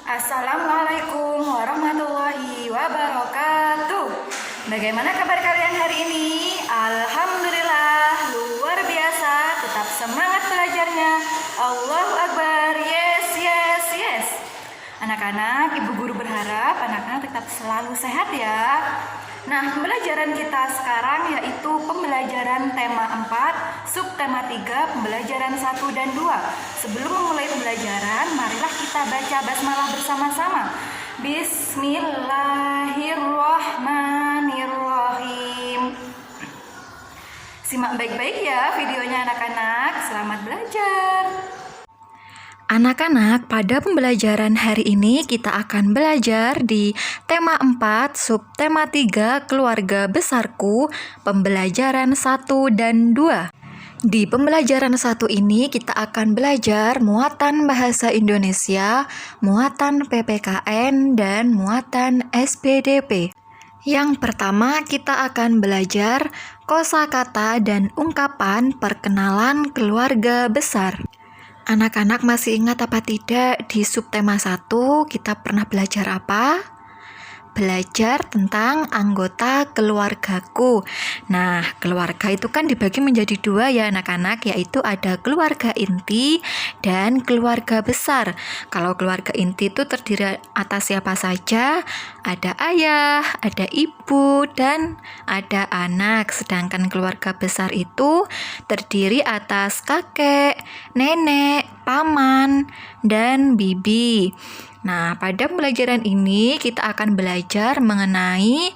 Assalamualaikum warahmatullahi wabarakatuh. Bagaimana kabar kalian hari ini? Alhamdulillah, luar biasa. Tetap semangat belajarnya. Allahu Akbar. Yes, yes, yes. Anak-anak, ibu guru berharap anak-anak tetap selalu sehat ya. Nah, pembelajaran kita sekarang yaitu pembelajaran tema 4, subtema 3, pembelajaran 1 dan 2. Sebelum memulai pembelajaran, marilah kita baca basmalah bersama-sama. Bismillahirrahmanirrahim. Simak baik-baik ya videonya anak-anak. Selamat belajar. Anak-anak, pada pembelajaran hari ini kita akan belajar di tema 4, subtema 3, keluarga besarku, pembelajaran 1 dan 2. Di pembelajaran 1 ini kita akan belajar muatan bahasa Indonesia, muatan PPKN, dan muatan SPDP. Yang pertama kita akan belajar kosakata dan ungkapan perkenalan keluarga besar. Anak-anak masih ingat apa tidak di subtema 1 kita pernah belajar apa? Belajar tentang anggota keluargaku. Nah, keluarga itu kan dibagi menjadi 2 ya anak-anak, yaitu ada keluarga inti dan keluarga besar. Kalau keluarga inti itu terdiri atas siapa saja? Ada ayah, ada ibu, dan ada anak. Sedangkan keluarga besar itu terdiri atas kakek, nenek, paman, dan bibi. Nah, pada pembelajaran ini kita akan belajar mengenai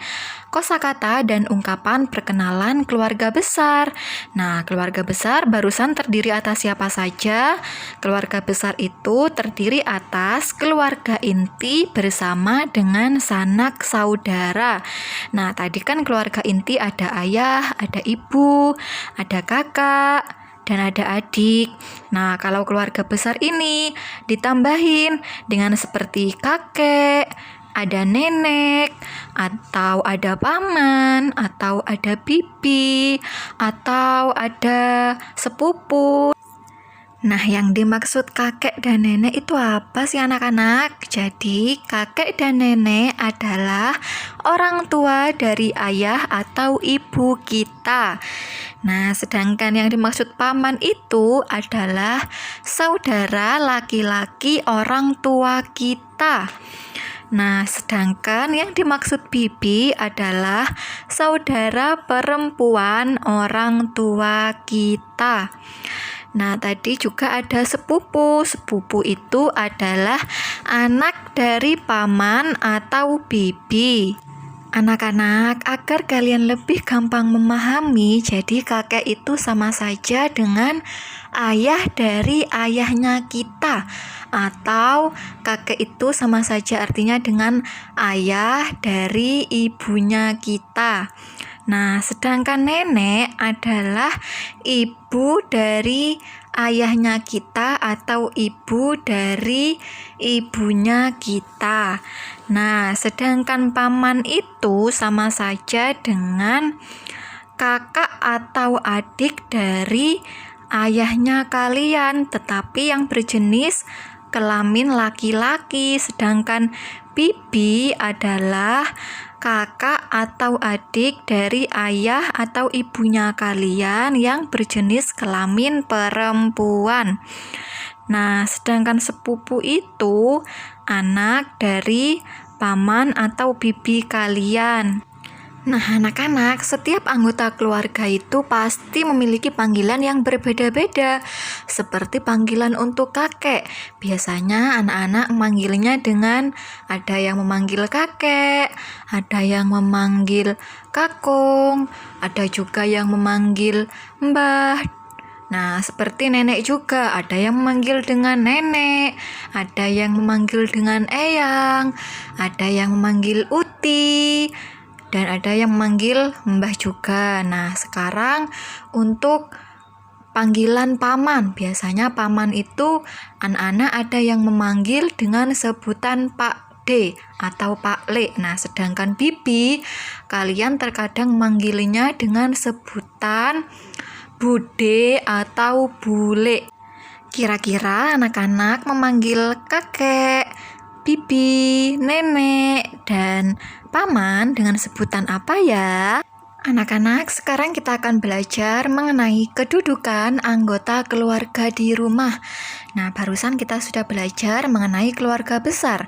kosakata dan ungkapan perkenalan keluarga besar. Nah, keluarga besar barusan terdiri atas siapa saja? Keluarga besar itu terdiri atas keluarga inti bersama dengan sanak saudara. Nah, tadi kan keluarga inti ada ayah, ada ibu, ada kakak, dan ada adik. Nah, kalau keluarga besar ini ditambahin dengan seperti kakek, ada nenek, atau ada paman, atau ada bibi, atau ada sepupu. Nah, yang dimaksud kakek dan nenek itu apa sih anak-anak? Jadi, kakek dan nenek adalah orang tua dari ayah atau ibu kita. Nah, sedangkan yang dimaksud paman itu adalah saudara laki-laki orang tua kita. Nah, sedangkan yang dimaksud bibi adalah saudara perempuan orang tua kita. Nah, tadi juga ada sepupu. Sepupu itu adalah anak dari paman atau bibi. Anak-anak, agar kalian lebih gampang memahami, jadi kakek itu sama saja dengan ayah dari ayahnya kita. Atau kakek itu sama saja artinya dengan ayah dari ibunya kita. Nah, sedangkan nenek adalah ibu dari ayahnya kita atau ibu dari ibunya kita. Nah, sedangkan paman itu sama saja dengan kakak atau adik dari ayahnya kalian, tetapi yang berjenis kelamin laki-laki. Sedangkan bibi adalah kakak atau adik dari ayah atau ibunya kalian yang berjenis kelamin perempuan. Nah, sedangkan sepupu itu anak dari paman atau bibi kalian. Nah, anak-anak, setiap anggota keluarga itu pasti memiliki panggilan yang berbeda-beda. Seperti panggilan untuk kakek. Biasanya anak-anak memanggilnya dengan ada yang memanggil kakek, ada yang memanggil kakung, ada juga yang memanggil mbah. Nah, seperti nenek juga, ada yang memanggil dengan nenek, ada yang memanggil dengan eyang, ada yang memanggil uti, dan ada yang memanggil mbah juga. Nah, sekarang untuk panggilan paman. Biasanya paman itu anak-anak ada yang memanggil dengan sebutan Pak D atau Pak Le. Nah, sedangkan bibi, kalian terkadang memanggilnya dengan sebutan Bude atau Bule. Kira-kira anak-anak memanggil kakek, bibi, nenek, dan paman dengan sebutan apa ya? Anak-anak, sekarang kita akan belajar mengenai kedudukan anggota keluarga di rumah. Nah, barusan kita sudah belajar mengenai keluarga besar.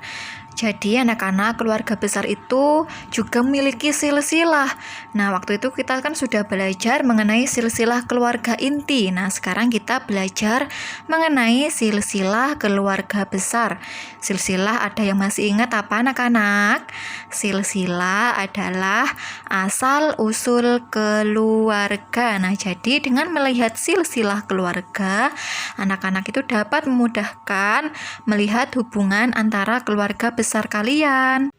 Jadi anak-anak, keluarga besar itu juga memiliki silsilah. Nah, waktu itu kita kan sudah belajar mengenai silsilah keluarga inti. Nah, sekarang kita belajar mengenai silsilah keluarga besar. Silsilah ada yang masih ingat apa anak-anak? Silsilah adalah asal-usul keluarga. Nah, jadi dengan melihat silsilah keluarga, anak-anak itu dapat memudahkan melihat hubungan antara keluarga besar kalian.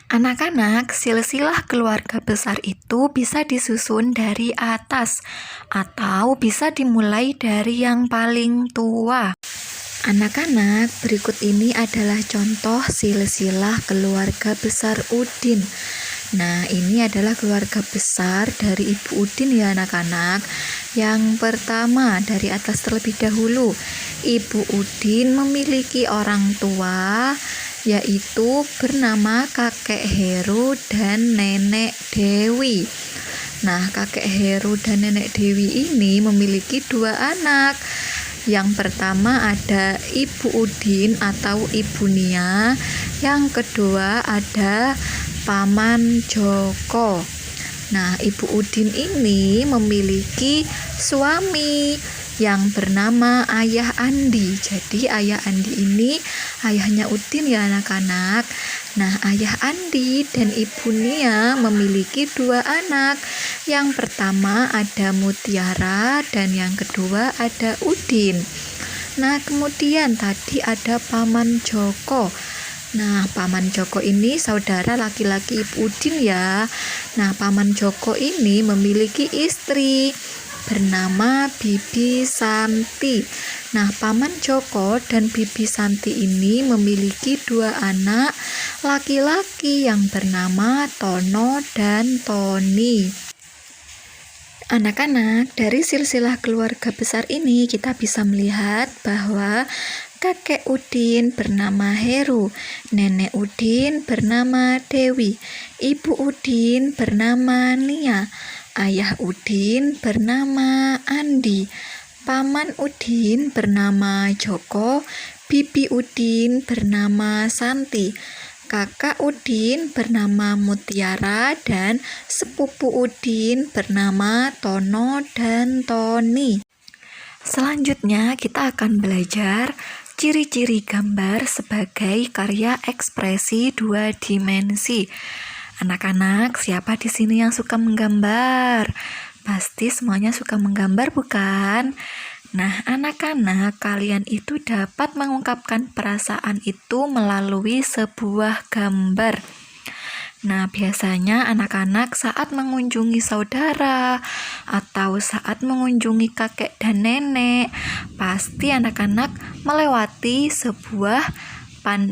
Anak-anak, silsilah keluarga besar itu bisa disusun dari atas atau bisa dimulai dari yang paling tua. Anak-anak, berikut ini adalah contoh silsilah keluarga besar Udin. Nah, ini adalah keluarga besar dari Ibu Udin ya anak-anak. Yang pertama, dari atas terlebih dahulu, Ibu Udin memiliki orang tua, yaitu bernama Kakek Heru dan Nenek Dewi. Nah, Kakek Heru dan Nenek Dewi ini memiliki 2 anak. Yang pertama ada Ibu Udin atau Ibu Nia. Yang kedua ada Paman Joko. Nah, Ibu Udin ini memiliki suami yang bernama Ayah Andi. Jadi Ayah Andi ini ayahnya Udin ya anak-anak. Nah, Ayah Andi dan Ibu Nia memiliki 2 anak. Yang pertama ada Mutiara dan yang kedua ada Udin. Nah, kemudian tadi ada Paman Joko. Nah, Paman Joko ini saudara laki-laki Ibu Udin ya. Nah, Paman Joko ini memiliki istri bernama Bibi Santi. Nah, Paman Joko dan Bibi Santi ini memiliki 2 anak laki-laki yang bernama Tono dan Toni. Anak-anak, dari silsilah keluarga besar ini kita bisa melihat bahwa kakek Udin bernama Heru, nenek Udin bernama Dewi, ibu Udin bernama Nia, ayah Udin bernama Andi, paman Udin bernama Joko, bibi Udin bernama Santi, kakak Udin bernama Mutiara, dan sepupu Udin bernama Tono dan Toni. Selanjutnya kita akan belajar ciri-ciri gambar sebagai karya ekspresi 2 dimensi. Anak-anak, siapa di sini yang suka menggambar? Pasti semuanya suka menggambar, bukan? Nah, anak-anak, kalian itu dapat mengungkapkan perasaan itu melalui sebuah gambar. Nah, biasanya anak-anak saat mengunjungi saudara atau saat mengunjungi kakek dan nenek, pasti anak-anak melewati sebuah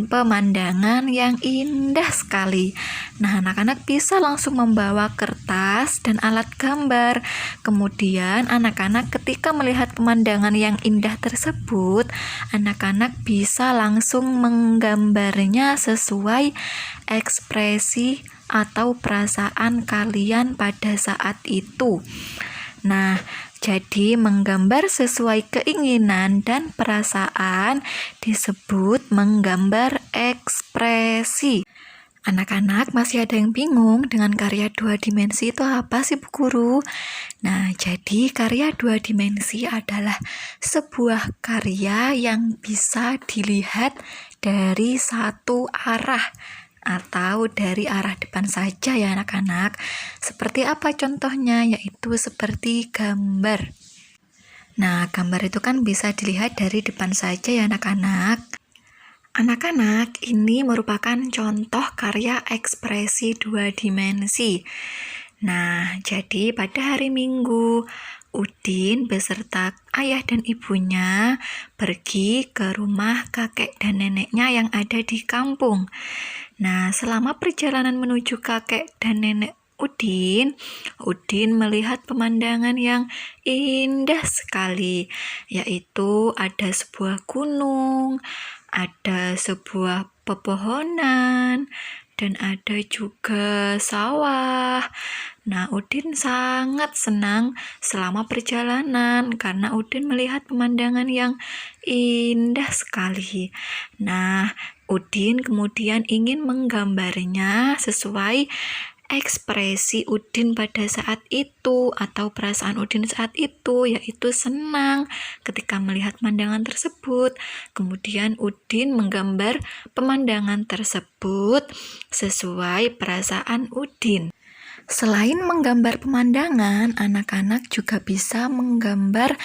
pemandangan yang indah sekali. Nah, anak-anak bisa langsung membawa kertas dan alat gambar. Kemudian anak-anak ketika melihat pemandangan yang indah tersebut, anak-anak bisa langsung menggambarnya sesuai ekspresi atau perasaan kalian pada saat itu. Nah, jadi menggambar sesuai keinginan dan perasaan disebut menggambar ekspresi. Anak-anak, masih ada yang bingung dengan karya 2 dimensi itu apa sih Bu Guru? Nah, jadi karya 2 dimensi adalah sebuah karya yang bisa dilihat dari satu arah atau dari arah depan saja ya anak-anak. Seperti apa contohnya? Yaitu seperti gambar. Nah, gambar itu kan bisa dilihat dari depan saja ya anak-anak. Anak-anak, ini merupakan contoh karya ekspresi 2 dimensi. Nah, jadi pada hari Minggu, Udin beserta ayah dan ibunya pergi ke rumah kakek dan neneknya yang ada di kampung. Nah, selama perjalanan menuju kakek dan nenek Udin melihat pemandangan yang indah sekali, yaitu ada sebuah gunung, ada sebuah pepohonan, dan ada juga sawah. Nah, Udin sangat senang selama perjalanan karena Udin melihat pemandangan yang indah sekali. Nah, Udin kemudian ingin menggambarnya sesuai ekspresi Udin pada saat itu atau perasaan Udin saat itu, yaitu senang ketika melihat pemandangan tersebut. Kemudian Udin menggambar pemandangan tersebut sesuai perasaan Udin. Selain menggambar pemandangan, anak-anak juga bisa menggambar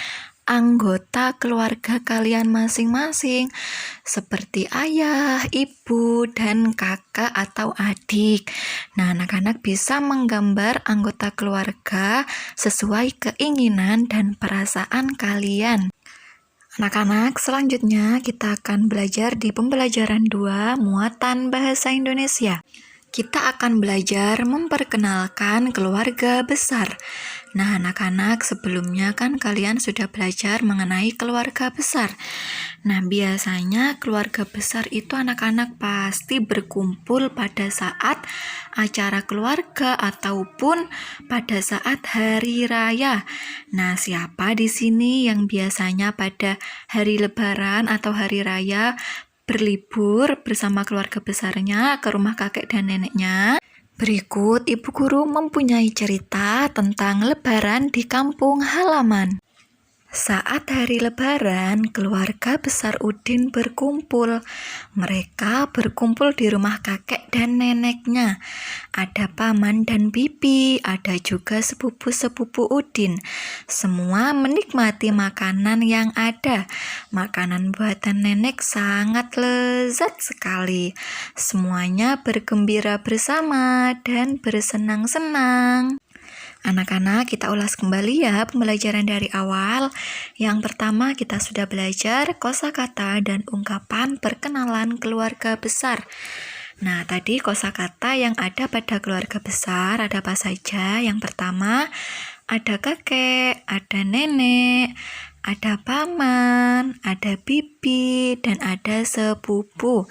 anggota keluarga kalian masing-masing, seperti ayah, ibu, dan kakak atau adik. Nah, anak-anak bisa menggambar anggota keluarga sesuai keinginan dan perasaan kalian. Anak-anak, selanjutnya kita akan belajar di pembelajaran 2, muatan bahasa Indonesia. Kita akan belajar memperkenalkan keluarga besar. Nah, anak-anak, sebelumnya kan kalian sudah belajar mengenai keluarga besar. Nah, biasanya keluarga besar itu anak-anak pasti berkumpul pada saat acara keluarga ataupun pada saat hari raya. Nah, siapa di sini yang biasanya pada hari Lebaran atau hari raya berlibur bersama keluarga besarnya ke rumah kakek dan neneknya? Berikut Ibu Guru mempunyai cerita tentang Lebaran di kampung halaman. Saat hari Lebaran, keluarga besar Udin berkumpul. Mereka berkumpul di rumah kakek dan neneknya. Ada paman dan bibi, ada juga sepupu-sepupu Udin. Semua menikmati makanan yang ada. Makanan buatan nenek sangat lezat sekali. Semuanya bergembira bersama dan bersenang-senang. Anak-anak, kita ulas kembali ya pembelajaran dari awal. Yang pertama, kita sudah belajar kosakata dan ungkapan perkenalan keluarga besar. Nah, tadi kosakata yang ada pada keluarga besar ada apa saja? Yang pertama, ada kakek, ada nenek, ada paman, ada bibi, dan ada sepupu.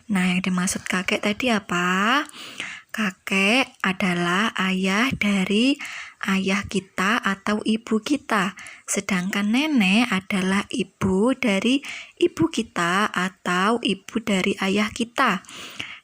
Nah, yang dimaksud kakek tadi apa? Kakek adalah ayah dari ayah kita atau ibu kita, sedangkan nenek adalah ibu dari ibu kita atau ibu dari ayah kita.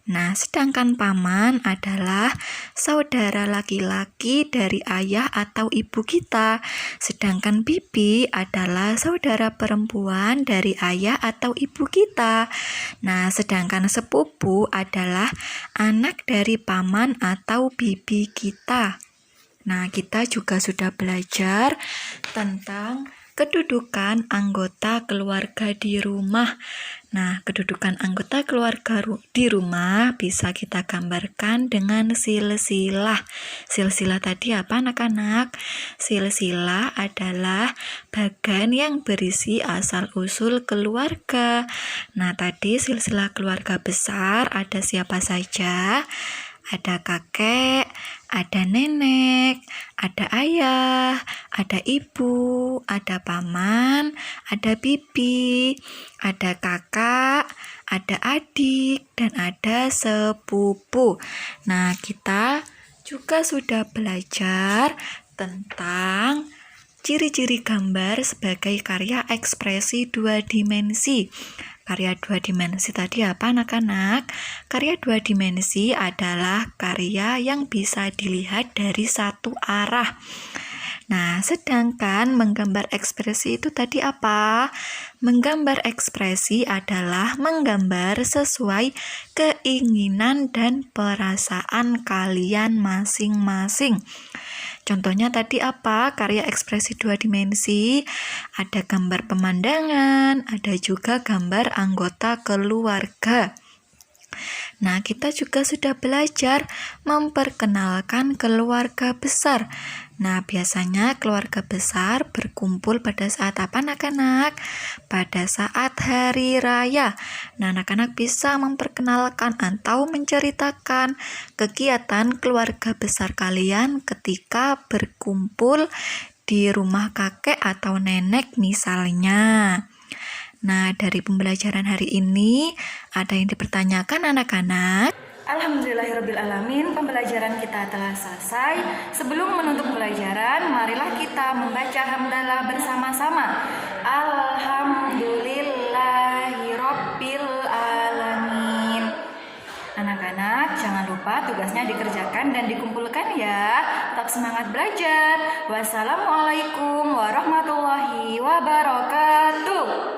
Nah, sedangkan paman adalah saudara laki-laki dari ayah atau ibu kita, sedangkan bibi adalah saudara perempuan dari ayah atau ibu kita. Nah, sedangkan sepupu adalah anak dari paman atau bibi kita. Nah, kita juga sudah belajar tentang kedudukan anggota keluarga di rumah. Nah, kedudukan anggota keluarga di rumah bisa kita gambarkan dengan silsilah. Silsilah tadi apa, anak-anak? Silsilah adalah bagan yang berisi asal-usul keluarga. Nah, tadi silsilah keluarga besar ada siapa saja? Ada kakek, ada nenek, ada ayah, ada ibu, ada paman, ada bibi, ada kakak, ada adik, dan ada sepupu. Nah, kita juga sudah belajar tentang ciri-ciri gambar sebagai karya ekspresi 2 dimensi. Karya 2 dimensi tadi apa, anak-anak? Karya 2 dimensi adalah karya yang bisa dilihat dari satu arah. Nah, sedangkan menggambar ekspresi itu tadi apa? Menggambar ekspresi adalah menggambar sesuai keinginan dan perasaan kalian masing-masing. Contohnya tadi apa? Karya ekspresi 2 dimensi. Ada gambar pemandangan, ada juga gambar anggota keluarga. Nah, kita juga sudah belajar memperkenalkan keluarga besar. Nah, biasanya keluarga besar berkumpul pada saat apa, anak-anak? Pada saat hari raya. Nah, anak-anak bisa memperkenalkan atau menceritakan kegiatan keluarga besar kalian ketika berkumpul di rumah kakek atau nenek misalnya. Nah, dari pembelajaran hari ini, ada yang dipertanyakan anak-anak? Alhamdulillahirrabbilalamin, pembelajaran kita telah selesai. Sebelum menutup pembelajaran, marilah kita membaca hamdalah bersama-sama. Alhamdulillahirrabbilalamin. Anak-anak, jangan lupa tugasnya dikerjakan dan dikumpulkan ya. Tetap semangat belajar. Wassalamualaikum warahmatullahi wabarakatuh.